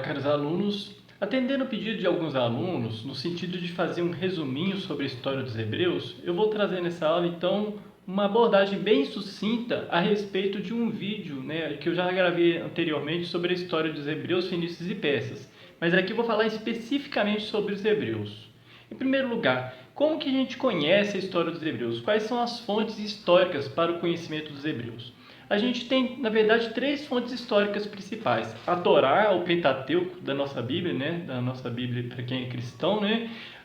caros alunos. Atendendo o pedido de alguns alunos, no sentido de fazer um resuminho sobre a história dos Hebreus, eu vou trazer nessa aula, então, uma abordagem bem sucinta a respeito de um vídeo, que eu já gravei anteriormente sobre a história dos Hebreus, Fenícios e Persas. Mas aqui eu vou falar especificamente sobre os Hebreus. Em primeiro lugar, como que a gente conhece a história dos Hebreus? Quais são as fontes históricas para o conhecimento dos Hebreus? A gente tem, na verdade, três fontes históricas principais. A Torá, o Pentateuco da nossa Bíblia, da nossa Bíblia para quem é cristão,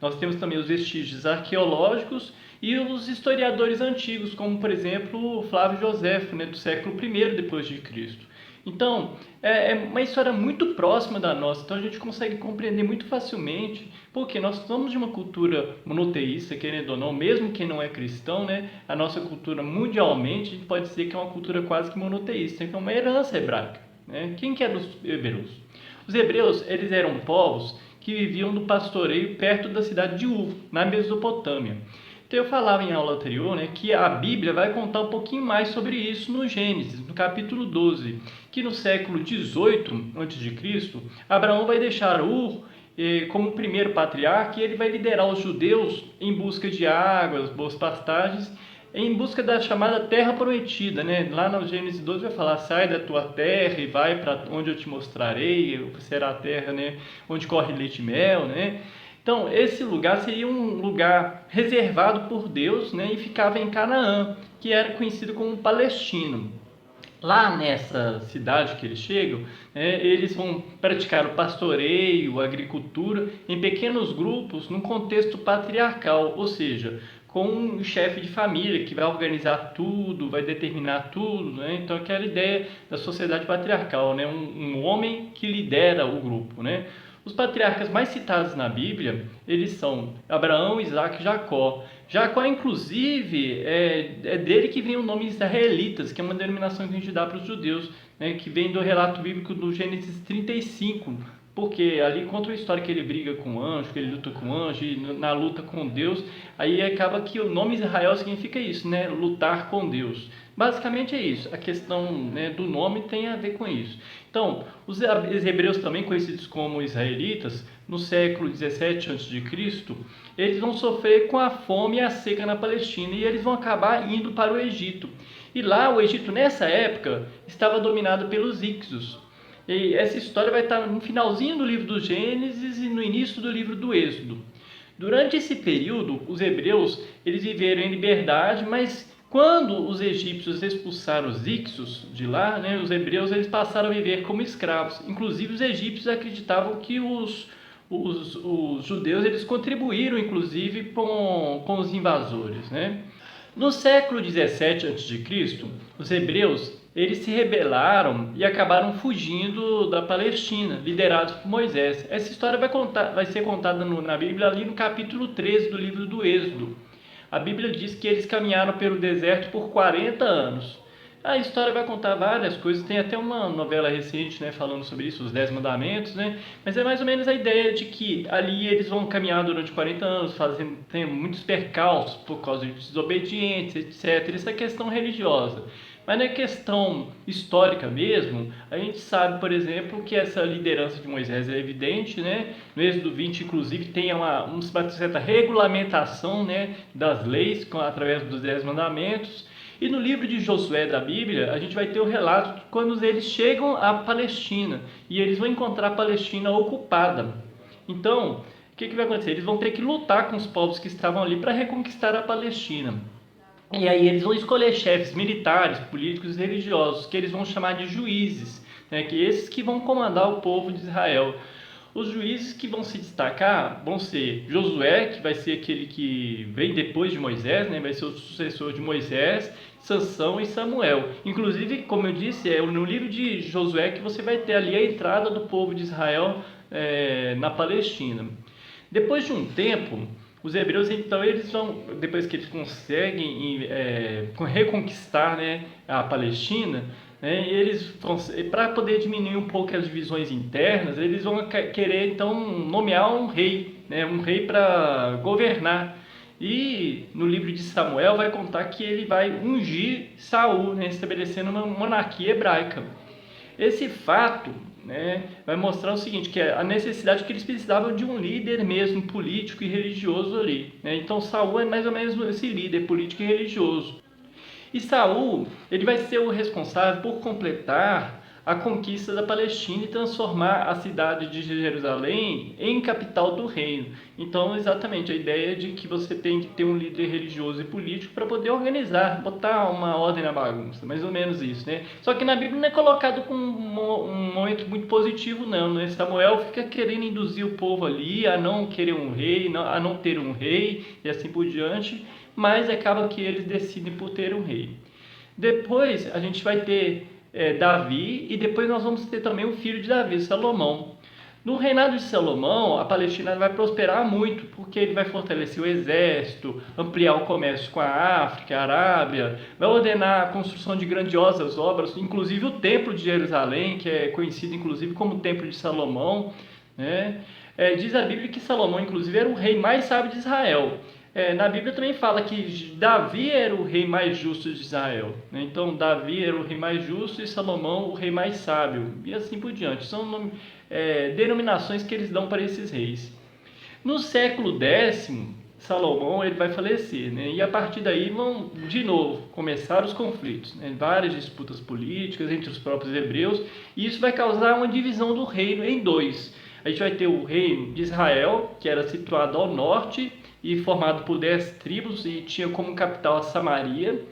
Nós temos também os vestígios arqueológicos e os historiadores antigos, como, por exemplo, Flávio Joséfo, do século I depois de Cristo. Então, é uma história muito próxima da nossa, então a gente consegue compreender muito facilmente, porque nós somos de uma cultura monoteísta, querendo ou não, mesmo quem não é cristão, a nossa cultura mundialmente, a gente pode dizer que é uma cultura quase que monoteísta, então é uma herança hebraica. Quem que eram os hebreus? Os hebreus, eles eram povos que viviam do pastoreio perto da cidade de Ur, na Mesopotâmia. Então eu falava em aula anterior que a Bíblia vai contar um pouquinho mais sobre isso no Gênesis, no capítulo 12, que no século 18 a.C., Abraão vai deixar Ur como o primeiro patriarca e ele vai liderar os judeus em busca de águas, boas pastagens, em busca da chamada Terra Prometida. Lá no Gênesis 12 vai falar: sai da tua terra e vai para onde eu te mostrarei, será a terra onde corre leite e mel. Então, esse lugar seria um lugar reservado por Deus, e ficava em Canaã, que era conhecido como Palestino. Lá nessa cidade que eles chegam, eles vão praticar o pastoreio, a agricultura, em pequenos grupos, num contexto patriarcal, ou seja, com um chefe de família que vai organizar tudo, vai determinar tudo. Então, aquela ideia da sociedade patriarcal, um homem que lidera o grupo. Os patriarcas mais citados na Bíblia, eles são Abraão, Isaac e Jacó. Jacó, inclusive, é dele que vem o nome israelitas, que é uma denominação que a gente dá para os judeus, que vem do relato bíblico do Gênesis 35, porque ali conta a história que ele briga com o anjo, que ele luta com o anjo, e na luta com Deus, aí acaba que o nome Israel significa isso, lutar com Deus. Basicamente é isso, a questão do nome tem a ver com isso. Então, os hebreus, também conhecidos como israelitas, no século 17 a.C., eles vão sofrer com a fome e a seca na Palestina e eles vão acabar indo para o Egito. E lá, o Egito, nessa época, estava dominado pelos Hicsos. E essa história vai estar no finalzinho do livro do Gênesis e no início do livro do Êxodo. Durante esse período, os hebreus eles viveram em liberdade, mas quando os egípcios expulsaram os Hicsos de lá, os hebreus eles passaram a viver como escravos. Inclusive, os egípcios acreditavam que os judeus eles contribuíram, inclusive, com os invasores. No século 17 a.C., os hebreus eles se rebelaram e acabaram fugindo da Palestina, liderados por Moisés. Essa história vai ser contada na Bíblia ali no capítulo 13 do livro do Êxodo. A Bíblia diz que eles caminharam pelo deserto por 40 anos. A história vai contar várias coisas, tem até uma novela recente falando sobre isso, os 10 mandamentos, mas é mais ou menos a ideia de que ali eles vão caminhar durante 40 anos, tendo muitos percalços por causa de desobedientes, etc. Isso é questão religiosa. Mas na questão histórica mesmo, a gente sabe, por exemplo, que essa liderança de Moisés é evidente, No Êxodo 20, inclusive, tem uma certa regulamentação, das leis através dos 10 mandamentos. E no livro de Josué da Bíblia, a gente vai ter o relato de quando eles chegam à Palestina e eles vão encontrar a Palestina ocupada. Então, o que vai acontecer? Eles vão ter que lutar com os povos que estavam ali para reconquistar a Palestina. E aí eles vão escolher chefes militares, políticos e religiosos, que eles vão chamar de juízes, que esses que vão comandar o povo de Israel. Os juízes que vão se destacar vão ser Josué, que vai ser aquele que vem depois de Moisés, vai ser o sucessor de Moisés, Sansão e Samuel. Inclusive, como eu disse, é no livro de Josué que você vai ter ali a entrada do povo de Israel na Palestina. Depois de um tempo, os hebreus, então, eles vão, depois que eles conseguem reconquistar a Palestina, eles para poder diminuir um pouco as divisões internas, eles vão querer então nomear um rei para governar. E no livro de Samuel vai contar que ele vai ungir Saul, estabelecendo uma monarquia hebraica. Esse fato né, vai mostrar o seguinte, que é a necessidade que eles precisavam de um líder mesmo político e religioso ali, né? Então Saul é mais ou menos esse líder político e religioso. E Saul, ele vai ser o responsável por completar a conquista da Palestina e transformar a cidade de Jerusalém em capital do reino. Então, exatamente, a ideia de que você tem que ter um líder religioso e político para poder organizar, botar uma ordem na bagunça, mais ou menos isso, né? Só que na Bíblia não é colocado com um momento muito positivo, não, né? Samuel fica querendo induzir o povo ali a não querer um rei, a não ter um rei e assim por diante, mas acaba que eles decidem por ter um rei. Depois a gente vai ter Davi, e depois nós vamos ter também o filho de Davi, Salomão. No reinado de Salomão, a Palestina vai prosperar muito, porque ele vai fortalecer o exército, ampliar o comércio com a África, a Arábia, vai ordenar a construção de grandiosas obras, inclusive o Templo de Jerusalém, que é conhecido inclusive como o Templo de Salomão, né? Diz a Bíblia que Salomão, inclusive, era o rei mais sábio de Israel. Na Bíblia também fala que Davi era o rei mais justo de Israel, né? Então Davi era o rei mais justo e Salomão o rei mais sábio, e assim por diante. São denominações que eles dão para esses reis. No século X, Salomão ele vai falecer, né? E a partir daí vão de novo começar os conflitos, né? Várias disputas políticas entre os próprios hebreus, e isso vai causar uma divisão do reino em dois. A gente vai ter o reino de Israel, que era situado ao norte e formado por 10 tribos e tinha como capital a Samaria,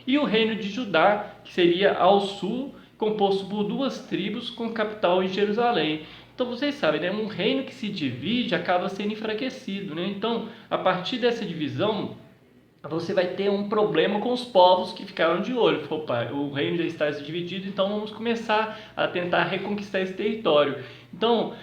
e o reino de Judá, que seria ao sul, composto por 2 tribos com capital em Jerusalém. Então vocês sabem, né? Um reino que se divide acaba sendo enfraquecido, né? Então, a partir dessa divisão, você vai ter um problema com os povos que ficaram de olho. Opa, o reino já está dividido, então vamos começar a tentar reconquistar esse território. Então,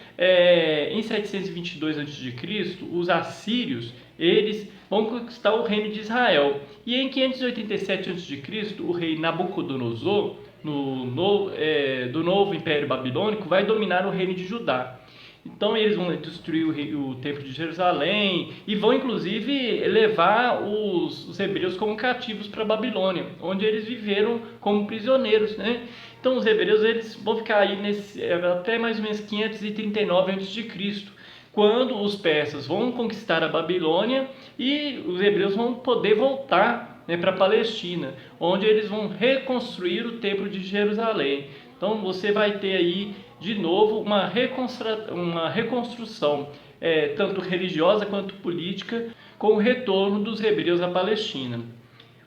em 722 a.C., os assírios eles vão conquistar o reino de Israel. E em 587 a.C., o rei Nabucodonosor, do novo Império Babilônico, vai dominar o reino de Judá. Então eles vão destruir o Templo de Jerusalém e vão inclusive levar os hebreus como cativos para a Babilônia, onde eles viveram como prisioneiros, né? Então os hebreus eles vão ficar aí até mais ou menos 539 a.C., quando os persas vão conquistar a Babilônia e os hebreus vão poder voltar, né, para a Palestina, onde eles vão reconstruir o Templo de Jerusalém. Então você vai ter aí de novo uma reconstrução tanto religiosa quanto política, com o retorno dos hebreus à Palestina.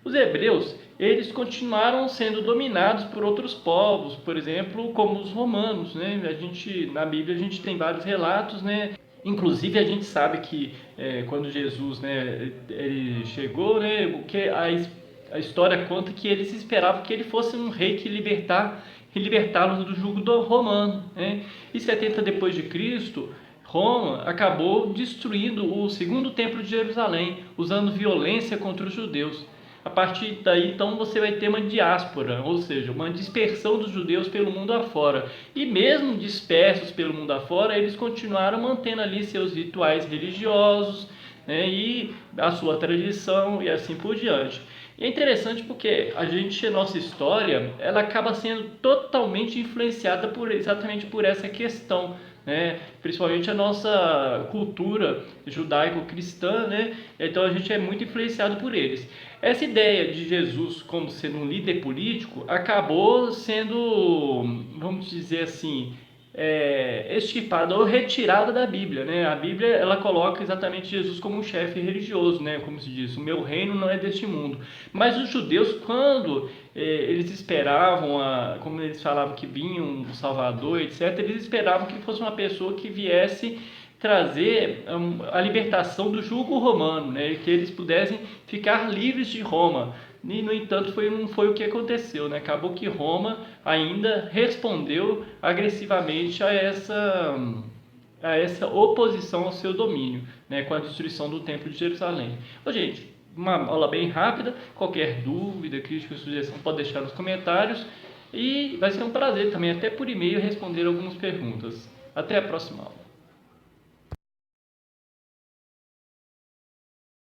Os hebreus eles continuaram sendo dominados por outros povos, por exemplo, como os romanos, né? Na Bíblia a gente tem vários relatos, né? Inclusive a gente sabe que quando Jesus, né, ele chegou, né, a história conta que eles esperavam que ele fosse um rei que libertá-los do jugo do romano, né? E 70 depois de Cristo, Roma acabou destruindo o segundo templo de Jerusalém, usando violência contra os judeus. A partir daí, então, você vai ter uma diáspora, ou seja, uma dispersão dos judeus pelo mundo afora. E mesmo dispersos pelo mundo afora, eles continuaram mantendo ali seus rituais religiosos, né, e a sua tradição e assim por diante. E é interessante porque a nossa história, ela acaba sendo totalmente influenciada exatamente por essa questão, né? Principalmente a nossa cultura judaico-cristã, né? Então a gente é muito influenciado por eles. Essa ideia de Jesus como sendo um líder político acabou sendo, vamos dizer assim, extirpada ou retirada da Bíblia, né? A Bíblia ela coloca exatamente Jesus como um chefe religioso, né? Como se diz, o meu reino não é deste mundo. Mas os judeus, quando eles esperavam, como eles falavam que vinha um Salvador, etc., eles esperavam que fosse uma pessoa que viesse trazer a libertação do jugo romano, né? Que eles pudessem ficar livres de Roma. E, no entanto, não foi o que aconteceu, né? Acabou que Roma ainda respondeu agressivamente a essa oposição ao seu domínio, né? Com a destruição do Templo de Jerusalém. Ô, gente, uma aula bem rápida. Qualquer dúvida, crítica, sugestão, pode deixar nos comentários. E vai ser um prazer também, até por e-mail, responder algumas perguntas. Até a próxima aula.